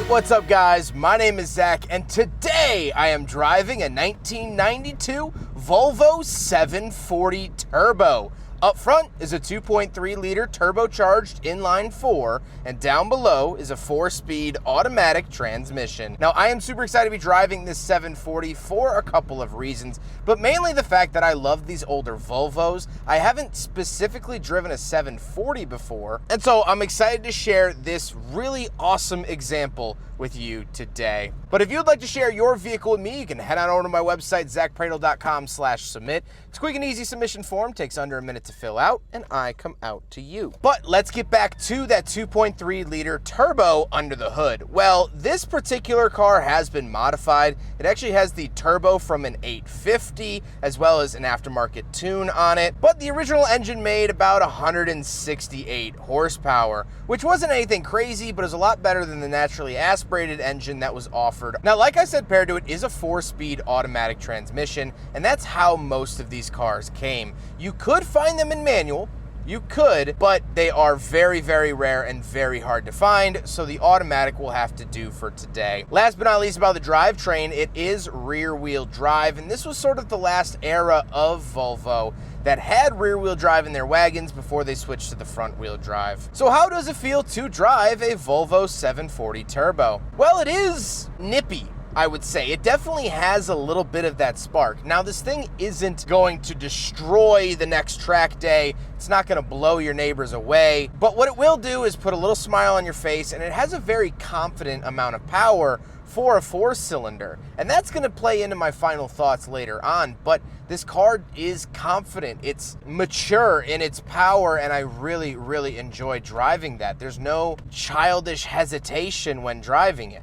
What's up, guys? My name is Zach, and today I am driving a 1992 Volvo 740 Turbo. Up front is a 2.3-liter turbocharged inline-4, and down below is a 4-speed automatic transmission. Now, I am super excited to be driving this 740 for a couple of reasons, but mainly the fact that I love these older Volvos. I haven't specifically driven a 740 before, and so I'm excited to share this really awesome example with you today. But if you'd like to share your vehicle with me, you can head on over to my website, zackpradel.com/submit. It's a quick and easy submission form, takes under a minute to fill out, and I come out to you. But let's get back to that 2.3-liter turbo under the hood. Well, this particular car has been modified. It actually has the turbo from an 850, as well as an aftermarket tune on it. But the original engine made about 168 horsepower, which wasn't anything crazy, but is a lot better than the naturally aspirated engine that was offered. Now, like I said, paired to it is a 4-speed automatic transmission, and that's how most of these cars came. You could find them in manual, you could, but they are very, very rare and very hard to find, so the automatic will have to do for today. Last but not least about the drivetrain, it is rear-wheel drive, and this was sort of the last era of Volvo that had rear-wheel drive in their wagons before they switched to the front-wheel drive. So how does it feel to drive a Volvo 740 Turbo? Well, it is nippy, I would say. It definitely has a little bit of that spark. Now, this thing isn't going to destroy the next track day. It's not going to blow your neighbors away. But what it will do is put a little smile on your face, and it has a very confident amount of power for a 4-cylinder. And that's going to play into my final thoughts later on. But this car is confident. It's mature in its power, and I really, really enjoy driving that. There's no childish hesitation when driving it.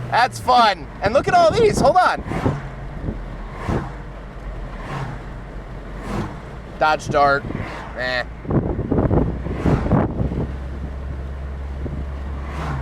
That's fun. And look at all these. Hold on. Dodge Dart.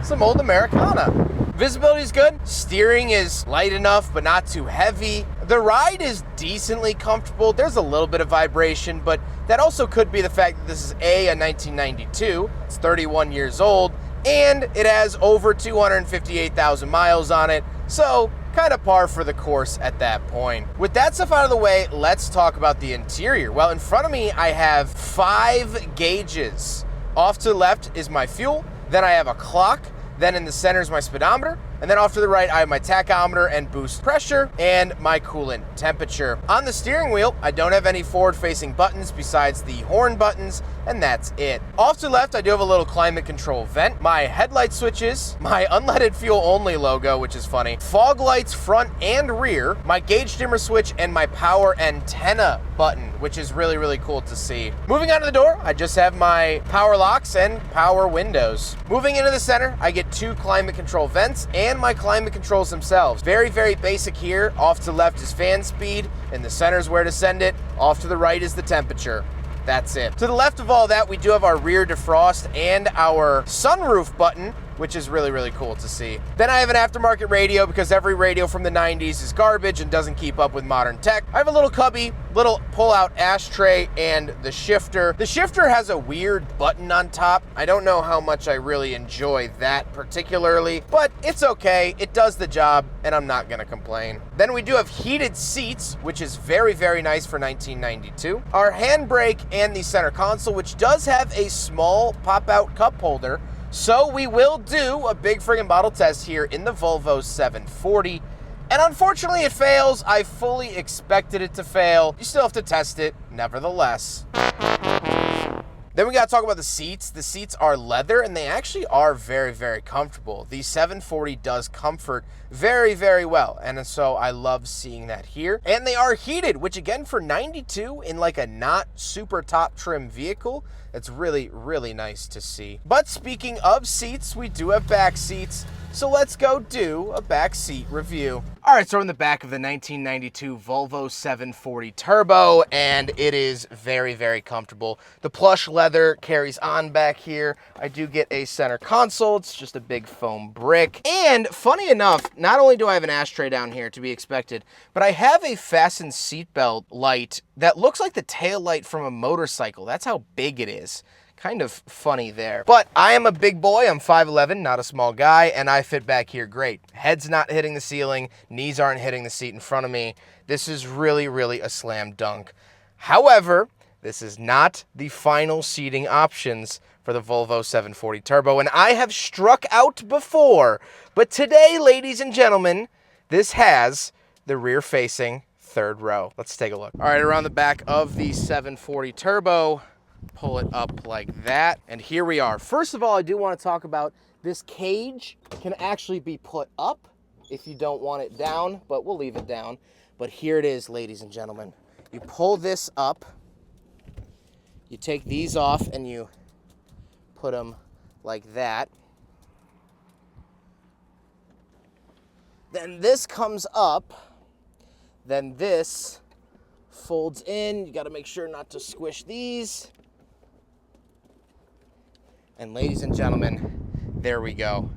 Some old Americana. Visibility is good. Steering is light enough, but not too heavy. The ride is decently comfortable. There's a little bit of vibration, but that also could be the fact that this is a 1992. It's 31 years old. And it has over 258,000 miles on it, so kind of par for the course at that point. With that stuff out of the way, let's talk about the interior. Well, in front of me, I have 5 gauges. Off to the left is my fuel, then I have a clock, then in the center is my speedometer, and then off to the right, I have my tachometer and boost pressure and my coolant temperature. On the steering wheel, I don't have any forward-facing buttons besides the horn buttons, and that's it. Off to the left, I do have a little climate control vent, my headlight switches, my unleaded fuel only logo, which is funny, fog lights front and rear, my gauge dimmer switch, and my power antenna button, which is really, really cool to see. Moving on to the door, I just have my power locks and power windows. Moving into the center, I get 2 climate control vents and my climate controls themselves. Very, very basic here. Off to the left is fan speed, in the center is where to send it, off to the right is the temperature. That's it. To the left of all that, we do have our rear defrost and our sunroof button, which is really, really cool to see. Then I have an aftermarket radio because every radio from the 90s is garbage and doesn't keep up with modern tech. I have a little cubby, little pull-out ashtray, and the shifter. The shifter has a weird button on top. I don't know how much I really enjoy that particularly, but it's okay. It does the job, and I'm not gonna complain. Then we do have heated seats, which is very, very nice for 1992. Our handbrake and the center console, which does have a small pop-out cup holder. So we will do a big friggin' bottle test here in the Volvo 740. And unfortunately it fails. I fully expected it to fail. You still have to test it, nevertheless. Then we gotta talk about the seats. The seats are leather and they actually are very, very comfortable. The 740 does comfort very, very well. And so I love seeing that here. And they are heated, which again for 92 in like a not super top trim vehicle, it's really, really nice to see. But speaking of seats, we do have back seats. So let's go do a back seat review. All right, so we're in the back of the 1992 Volvo 740 Turbo, and it is very, very comfortable. The plush leather carries on back here. I do get a center console. It's just a big foam brick. And funny enough, not only do I have an ashtray down here to be expected, but I have a fastened seatbelt light that looks like the tail light from a motorcycle. That's how big it is. kind of funny there. But I am a big boy. I'm 5'11", not a small guy, and I fit back here great. Head's not hitting the ceiling. Knees aren't hitting the seat in front of me. This is really, really a slam dunk. However, this is not the final seating options for the Volvo 740 Turbo, and I have struck out before. But today, ladies and gentlemen, this has the rear-facing third row. Let's take a look. All right, around the back of the 740 Turbo, pull it up like that, and here we are. First of all, I do want to talk about this cage can actually be put up if you don't want it down, but we'll leave it down. But here it is, ladies and gentlemen. You pull this up, you take these off, and you put them like that. Then this comes up. Then this folds in. You got to make sure not to squish these. And ladies and gentlemen, there we go.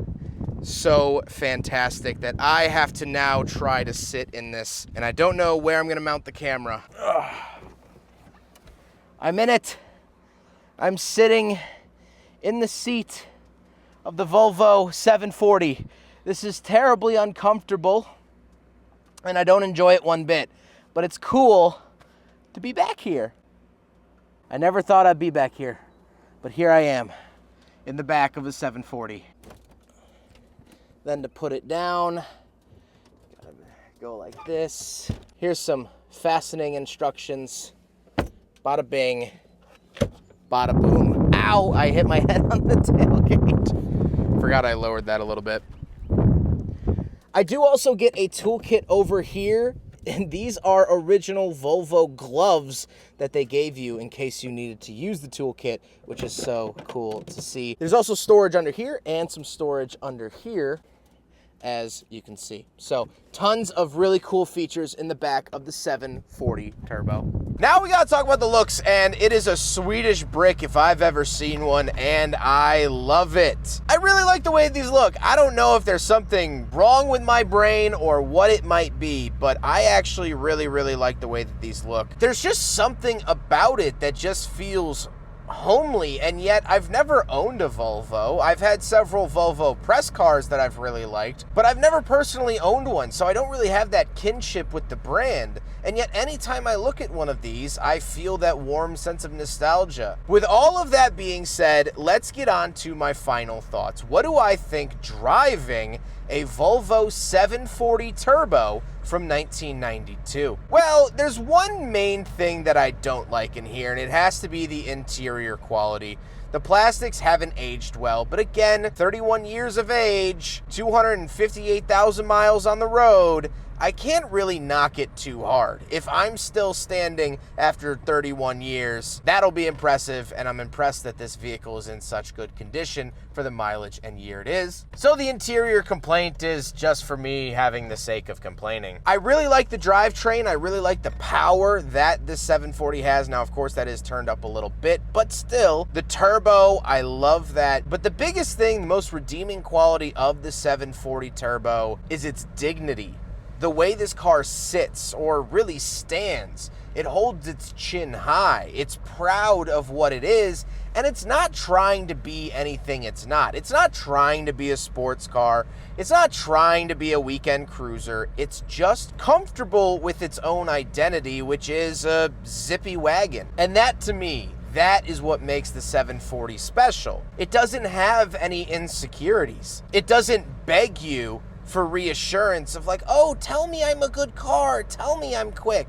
So fantastic that I have to now try to sit in this. And I don't know where I'm going to mount the camera. Ugh. I'm in it. I'm sitting in the seat of the Volvo 740. This is terribly uncomfortable, and I don't enjoy it one bit, but it's cool to be back here. I never thought I'd be back here, but here I am in the back of a 740. Then to put it down, gotta go like this. Here's some fastening instructions. Bada bing, bada boom. Ow, I hit my head on the tailgate. Forgot I lowered that a little bit. I do also get a toolkit over here, and these are original Volvo gloves that they gave you in case you needed to use the toolkit, which is so cool to see. There's also storage under here and some storage under here, as you can see. So tons of really cool features in the back of the 740 Turbo. Now we gotta talk about the looks, and it is a Swedish brick if I've ever seen one, and I love it. I really like the way these look. I don't know if there's something wrong with my brain or what it might be, but I actually really, really like the way that these look. There's just something about it that just feels homely, and yet I've never owned a Volvo. I've had several Volvo press cars that I've really liked, but I've never personally owned one, so I don't really have that kinship with the brand. And yet anytime I look at one of these, I feel that warm sense of nostalgia. With all of that being said, let's get on to my final thoughts. What do I think driving a Volvo 740 Turbo from 1992? Well, there's one main thing that I don't like in here, and it has to be the interior quality. The plastics haven't aged well, but again, 31 years of age, 258,000 miles on the road, I can't really knock it too hard. If I'm still standing after 31 years, that'll be impressive, and I'm impressed that this vehicle is in such good condition for the mileage and year it is. So the interior complaint is just for me having the sake of complaining. I really like the drivetrain. I really like the power that this 740 has. Now, of course, that is turned up a little bit, but still, the turbo, I love that. But the biggest thing, the most redeeming quality of the 740 Turbo is its dignity. The way this car sits, or really stands, it holds its chin high. It's proud of what it is, and it's not trying to be anything it's not. It's not trying to be a sports car. It's not trying to be a weekend cruiser. It's just comfortable with its own identity, which is a zippy wagon. And that, to me, that is what makes the 740 special. It doesn't have any insecurities. It doesn't beg you for reassurance of like, oh, tell me I'm a good car, tell me I'm quick.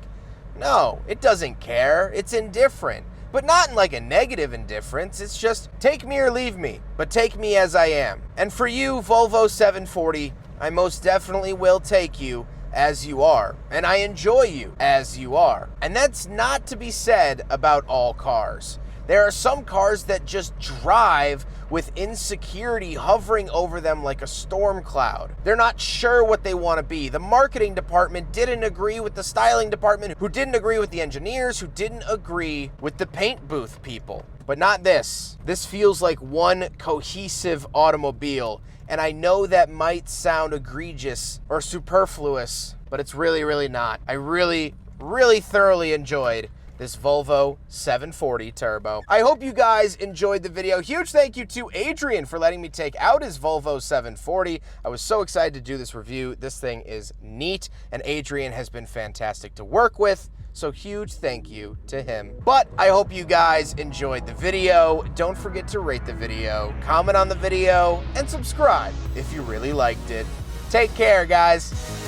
No, it doesn't care. It's indifferent, but not in like a negative indifference. It's just take me or leave me, but take me as I am. And for you, Volvo 740, I most definitely will take you as you are, and I enjoy you as you are. And that's not to be said about all cars. There are some cars that just drive with insecurity hovering over them like a storm cloud. They're not sure what they want to be. The marketing department didn't agree with the styling department, who didn't agree with the engineers, who didn't agree with the paint booth people. But not this. This feels like one cohesive automobile, and I know that might sound egregious or superfluous, but it's really, really not. I really, really thoroughly enjoyed this Volvo 740 Turbo. I hope you guys enjoyed the video. Huge thank you to Adrian for letting me take out his Volvo 740. I was so excited to do this review. This thing is neat, and Adrian has been fantastic to work with. So huge thank you to him. But I hope you guys enjoyed the video. Don't forget to rate the video, comment on the video, and subscribe if you really liked it. Take care, guys.